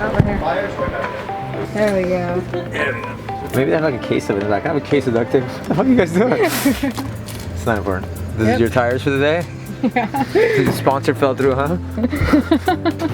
Over here. There we go. Maybe they have like a case of it in the back. I have a case of duct tape. What the fuck are you guys doing? It's not important. This is your tires for the day? Yeah. The sponsor fell through, huh?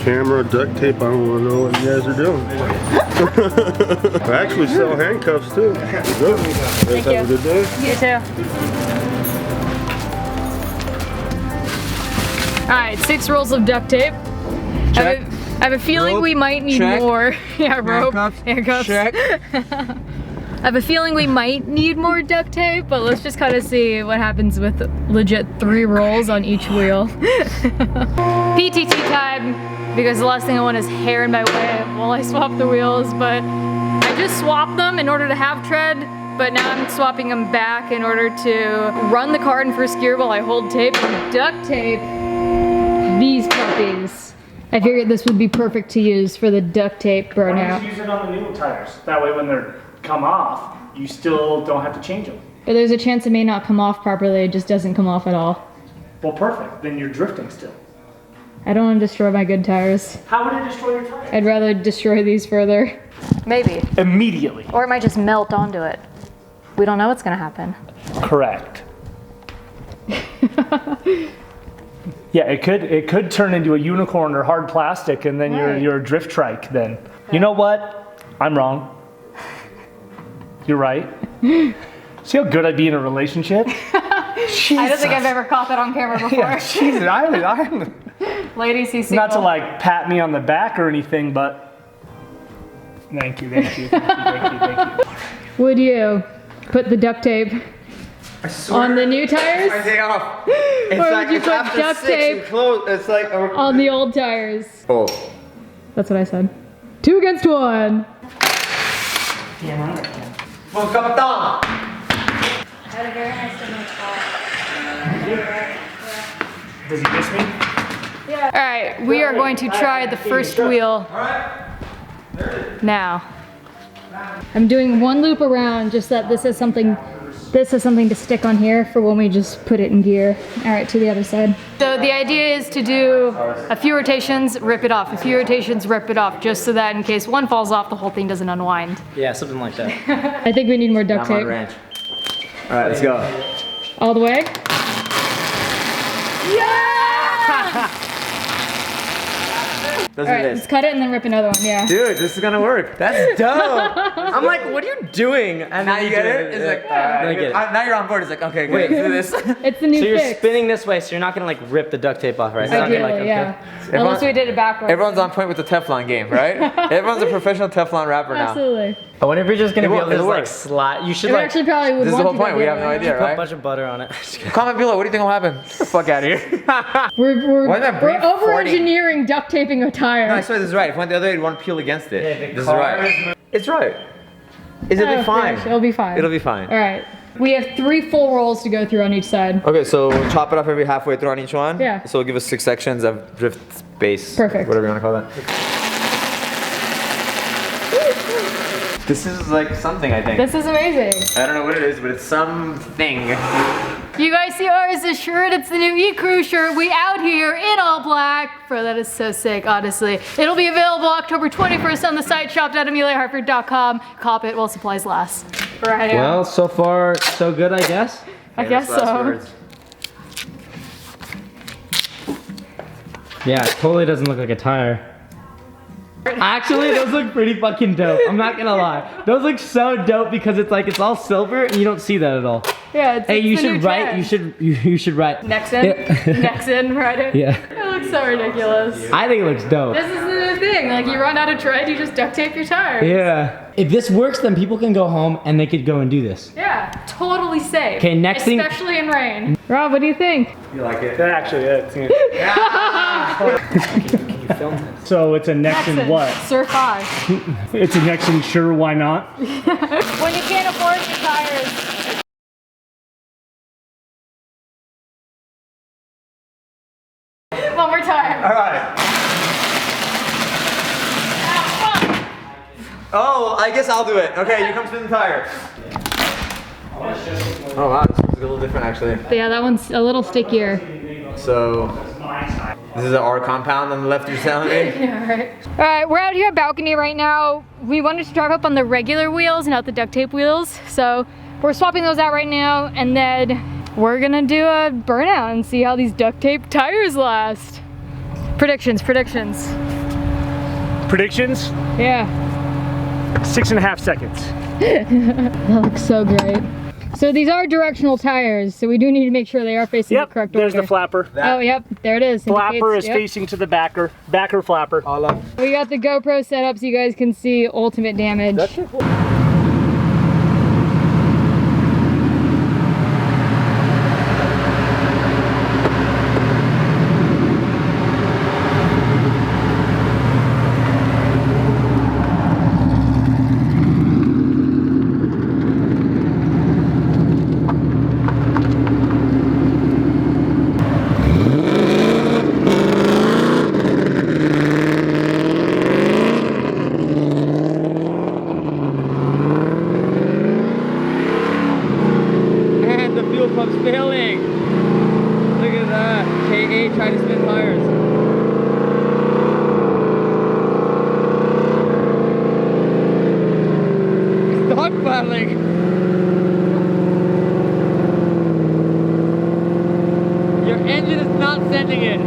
Camera, duct tape, I don't want to know what you guys are doing. I actually sell handcuffs too. Good. Thank Have a good day. You too. Alright, 6 rolls of duct tape. Check. I have a feeling we might need more. Yeah, rope. Handcuffs. Check. I have a feeling we might need more duct tape, but let's just kind of see what happens with legit 3 rolls on each wheel. PTT time, because the last thing I want is hair in my way while I swap the wheels, but I just swapped them in order to have tread, but now I'm swapping them back in order to run the car in first gear while I hold tape and duct tape these puppies. I figured this would be perfect to use for the duct tape burnout. Use it on the new tires. That way when they're come off, you still don't have to change them. But there's a chance it may not come off properly, it just doesn't come off at all. Well, perfect. Then you're drifting still. I don't want to destroy my good tires. How would it destroy your tires? I'd rather destroy these further. Maybe. Immediately. Or it might just melt onto it. We don't know what's gonna happen. Correct. Yeah, it could turn into a unicorn or hard plastic, and then you're a drift trike. Then you know what? I'm wrong. You're right. See how good I'd be in a relationship? I don't think I've ever caught that on camera before. Yeah, Jesus, I'm Ladies, he's single. not to like pat me on the back or anything, but thank you. Would you put the duct tape on the new tires? I take off. It's Or like would you it's put after duct 6 tape and close. It's like on the old tires? Oh. That's what I said. 2 against 1. Well, Captain. Does he miss me? Yeah. All right, we are going to try the first wheel now. I'm doing 1 loop around, just that this is something to stick on here for when we just put it in gear. All right, to the other side. So the idea is to do a few rotations, rip it off, a few rotations, rip it off, just so that in case one falls off, the whole thing doesn't unwind. Yeah, something like that. I think we need more duct tape. All right, let's go. All the way? Yeah! All right, let's cut it and then rip another one, yeah. Dude, this is gonna work. That's dope. I'm like, what are you doing? And now you get it? It's like, now you're on board. It's like, okay, wait, do this. It's the new So you're fix. spinning this way, so you're not gonna like rip the duct tape off, right? It's not gonna, Ideally, like, yeah. Unless we did it backwards. Everyone's on point with the Teflon game, right? Everyone's a professional Teflon rapper now. Absolutely. I wonder if you're just gonna be able to It'll just, like work. slide. You should It like actually probably would This is the want whole to point. go We the have no other way. idea, put a right? bunch of butter on it. Comment below. What do you think will happen? Fuck out of here. We're Why is that brief over-engineering duct taping a tire. No, I swear this is right. If it went the other way, you'd want to peel against it. Yeah, the this is car right. It's right. It'll be fine. It'll be fine. It'll be fine. All right. We have 3 full rolls to go through on each side. Okay, so we'll chop it off every halfway through on each one. Yeah. So we'll give us 6 sections of drift space. Perfect. Whatever you want to call that. This is like something, I think. This is amazing. I don't know what it is, but it's something. You guys see ours shirt? It's the new Ecrew shirt. We out here in all black. Bro, that is so sick, honestly. It'll be available October 21st on the site shop.ameliahartford.com. Cop it while supplies last. Right. Well, so far so good, I guess. I guess so. Yeah, it totally doesn't look like a tire. Actually, those look pretty fucking dope. I'm not gonna lie. Those look so dope because it's like it's all silver and you don't see that at all. Yeah, it's Hey, it's you the should new write. trend. You should write. Nexon? Yeah. Nexon, write it. Yeah. It looks so ridiculous. I think it looks dope. This is the new thing. Like, you run out of tread, you just duct tape your tires. Yeah. If this works, then people can go home and they could go and do this. Yeah, totally safe. Okay, next thing- Especially in rain. Rob, what do you think? You like it? That actually is. Yeah. Can you film this? So it's a Nexon what? Surf high. It's a Nexon sure, why not? When you can't afford your tires. One more time. All right. Oh, I guess I'll do it. Okay, you come spin the tire. Oh wow, this one's a little different actually. Yeah, that one's a little stickier. So, This is our compound on the left you're telling me? Yeah, right. All right, we're out here at balcony right now. We wanted to drive up on the regular wheels, not the duct tape wheels. So we're swapping those out right now, and then we're gonna do a burnout and see how these duct tape tires last. Predictions. Predictions? Yeah. 6.5 seconds. That looks so great. So these are directional tires, so we do need to make sure they are facing the correct order. There's the flapper. Oh, yep, there it is. Flapper is facing to the backer flapper. All up. We got the GoPro set up so you guys can see ultimate damage. That's it. Pump's failing. Look at that. KA trying to spin tires. Stockpiling. Your engine is not sending it.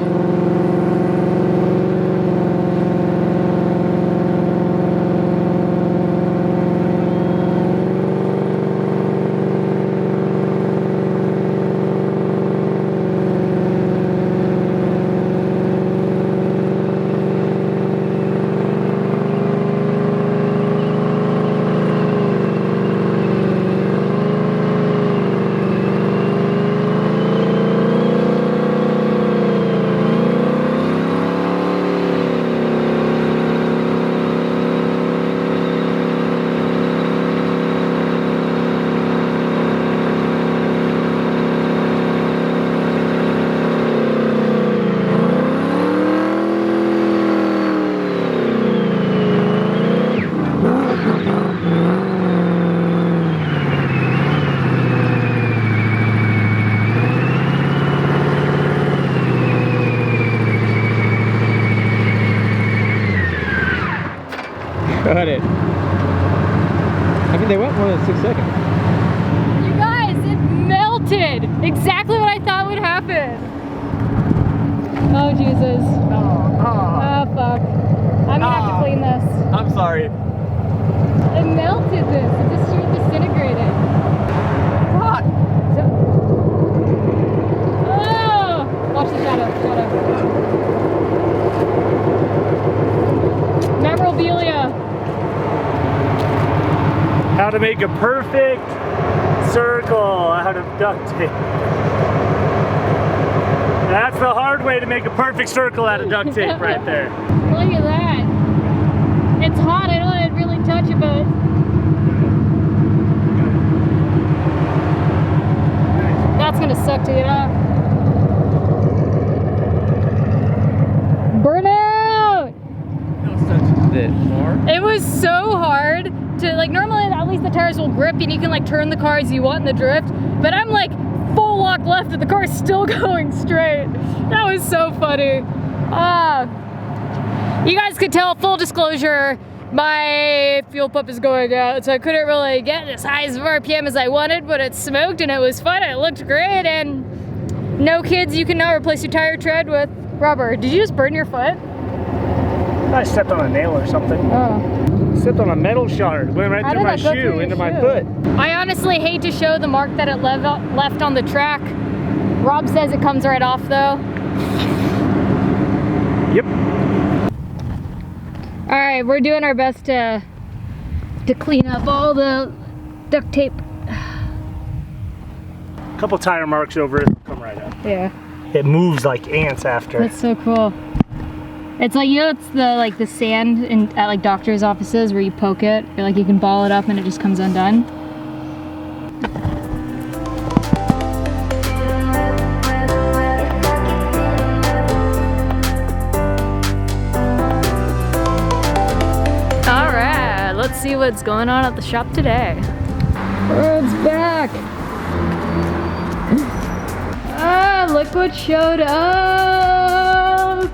Got it. I mean, they went more than 6 seconds. You guys, it melted! Exactly what I thought would happen. Oh, Jesus. Oh, fuck. I'm gonna have to clean this. I'm sorry. It melted this. It just disintegrated. What? Oh! Watch the shadow. Memorabilia. How to make a perfect circle out of duct tape. That's the hard way to make a perfect circle out of duct tape right there. Look at that. It's hot. I don't want to really touch it, but that's gonna suck to get off. Burnout! It was so hard to, like, normally at least the tires will grip and you can like turn the car as you want in the drift, but I'm like full lock left and the car's still going straight. That was so funny. You guys could tell, full disclosure, my fuel pump is going out, so I couldn't really get as high as RPM as I wanted, but it smoked and it was fun. It looked great, and no kids, you can now replace your tire tread with rubber. Did you just burn your foot? I stepped on a nail or something. Oh. Stepped on a metal shard, went right through my shoe, into my foot. I honestly hate to show the mark that it left on the track. Rob says it comes right off though. Yep. All right, we're doing our best to clean up all the duct tape. A couple tire marks over it, come right up. Yeah. It moves like ants after. That's so cool. It's like, you know, it's the sand at like doctor's offices where you poke it, or like you can ball it up and it just comes undone. All right, let's see what's going on at the shop today. Bird's back. Ah, look what showed up.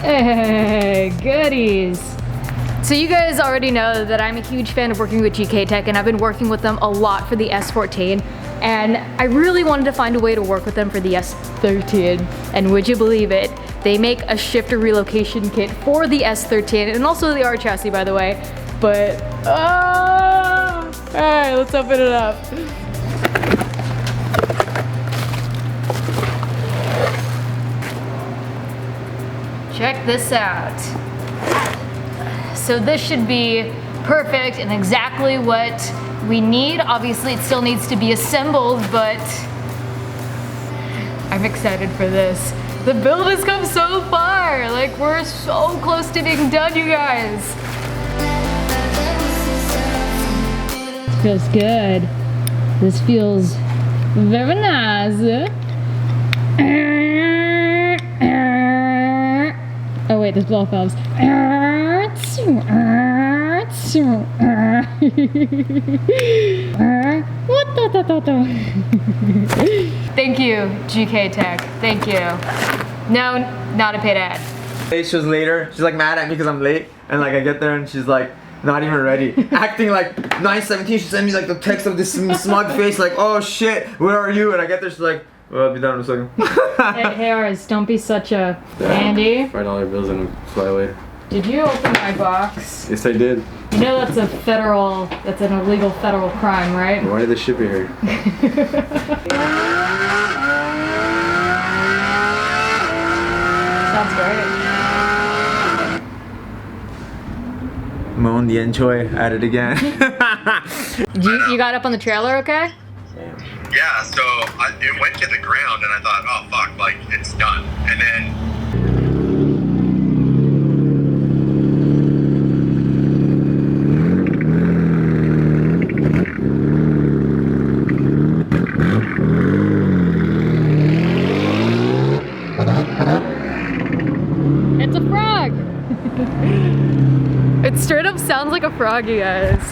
Hey, goodies. So you guys already know that I'm a huge fan of working with GKTech, and I've been working with them a lot for the S14. And I really wanted to find a way to work with them for the S13. And would you believe it? They make a shifter relocation kit for the S13 and also the R chassis, by the way. But, all right, let's open it up. Check this out. So this should be perfect and exactly what we need. Obviously, it still needs to be assembled, but I'm excited for this. The build has come so far. Like, we're so close to being done, you guys. Feels good. This feels very nice. Oh wait, there's blow valves. Thank you, GKTech. Thank you. No, not a paid ad. She was later. She's like mad at me because I'm late, and like I get there and she's like not even ready, acting like 9:17. She sent me like the text of this smug face, like, oh shit, where are you? And I get there, she's like, well, I'll be done in a second. Hey, Ours, don't be such a Andy. Write all your bills and fly later. Did you open my box? Yes, I did. You know that's an illegal federal crime, right? Why did they ship it here? Sounds great. Moan the enjoy at it again. You got up on the trailer, okay? Yeah, so it went to the ground and I thought, oh fuck, like it's done. And then it's a frog! It straight up sounds like a frog, you guys.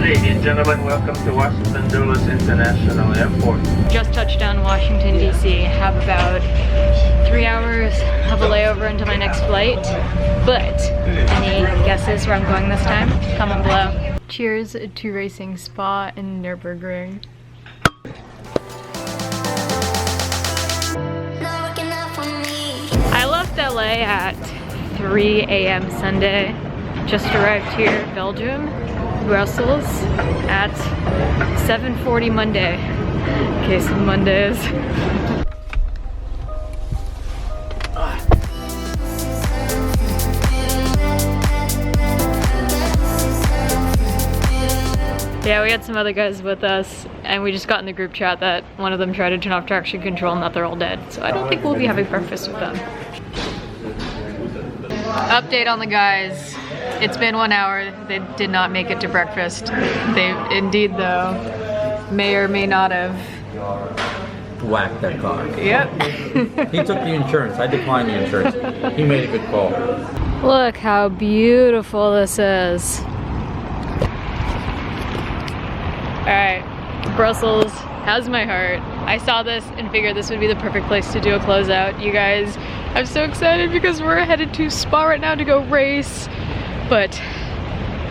Ladies and gentlemen, welcome to Washington Dulles International Airport. Just touched down Washington, D.C. Have about 3 hours of a layover until my next flight. But any guesses where I'm going this time? Comment below. Cheers to racing Spa and Nürburgring. I left LA at 3 a.m. Sunday. Just arrived here, Belgium. Brussels at 7:40 Monday, in case of Mondays. Yeah, we had some other guys with us, and we just got in the group chat that one of them tried to turn off traction control and that they're all dead. So I don't think we'll be having breakfast with them. Update on the guys. It's been 1 hour. They did not make it to breakfast. They indeed, though, may or may not have Whacked that car. Yep. He took the insurance. I declined the insurance. He made a good call. Look how beautiful this is. Alright, Brussels has my heart. I saw this and figured this would be the perfect place to do a closeout. You guys, I'm so excited because we're headed to Spa right now to go race. But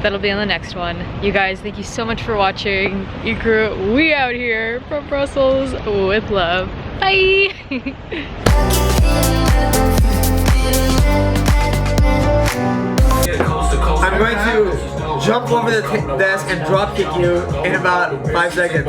that'll be on the next one. You guys, thank you so much for watching. Ecrew, we out here from Brussels with love. Bye! I'm going to jump over the desk and drop kick you in about 5 seconds.